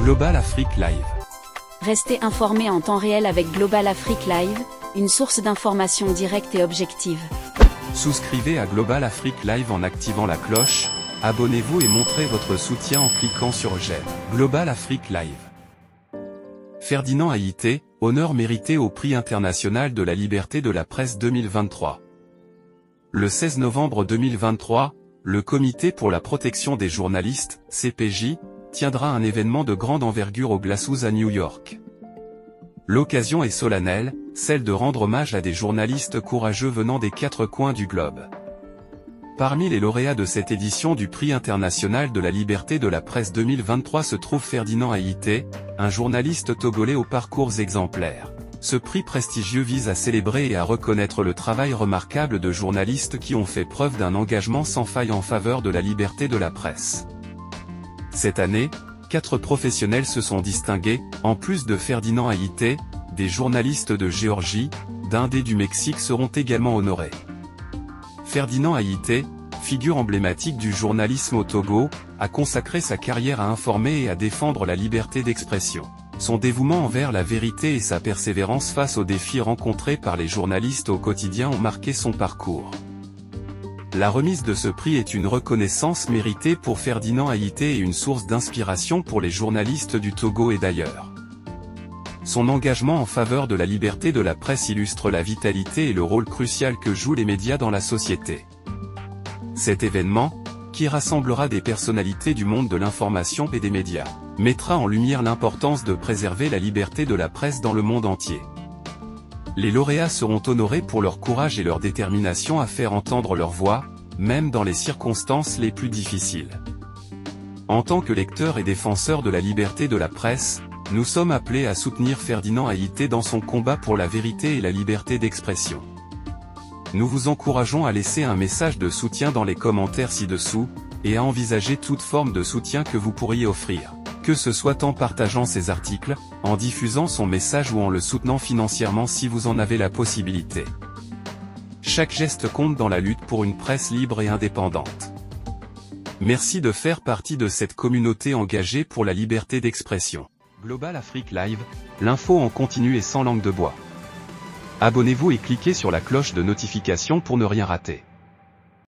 Global Afrique Live. Restez informés en temps réel avec Global Afrique Live, une source d'information directe et objective. Souscrivez à Global Afrique Live en activant la cloche, abonnez-vous et montrez votre soutien en cliquant sur j'aime. Global Afrique Live. Ferdinand Haïté, honneur mérité au Prix international de la liberté de la presse 2023. Le 16 novembre 2023, le Comité pour la protection des journalistes, CPJ, tiendra un événement de grande envergure au Glasshouse à New York. L'occasion est solennelle, celle de rendre hommage à des journalistes courageux venant des 4 coins du globe. Parmi les lauréats de cette édition du Prix international de la liberté de la presse 2023 se trouve Ferdinand Haïté, un journaliste togolais aux parcours exemplaires. Ce prix prestigieux vise à célébrer et à reconnaître le travail remarquable de journalistes qui ont fait preuve d'un engagement sans faille en faveur de la liberté de la presse. Cette année, 4 professionnels se sont distingués, en plus de Ferdinand Haïté, des journalistes de Géorgie, d'Inde et du Mexique seront également honorés. Ferdinand Haïté, figure emblématique du journalisme au Togo, a consacré sa carrière à informer et à défendre la liberté d'expression. Son dévouement envers la vérité et sa persévérance face aux défis rencontrés par les journalistes au quotidien ont marqué son parcours. La remise de ce prix est une reconnaissance méritée pour Ferdinand Haïté et une source d'inspiration pour les journalistes du Togo et d'ailleurs. Son engagement en faveur de la liberté de la presse illustre la vitalité et le rôle crucial que jouent les médias dans la société. Cet événement, qui rassemblera des personnalités du monde de l'information et des médias, mettra en lumière l'importance de préserver la liberté de la presse dans le monde entier. Les lauréats seront honorés pour leur courage et leur détermination à faire entendre leur voix, même dans les circonstances les plus difficiles. En tant que lecteurs et défenseurs de la liberté de la presse, nous sommes appelés à soutenir Ferdinand Haïté dans son combat pour la vérité et la liberté d'expression. Nous vous encourageons à laisser un message de soutien dans les commentaires ci-dessous, et à envisager toute forme de soutien que vous pourriez offrir, que ce soit en partageant ses articles, en diffusant son message ou en le soutenant financièrement si vous en avez la possibilité. Chaque geste compte dans la lutte pour une presse libre et indépendante. Merci de faire partie de cette communauté engagée pour la liberté d'expression. Global Afrique Live, l'info en continu et sans langue de bois. Abonnez-vous et cliquez sur la cloche de notification pour ne rien rater.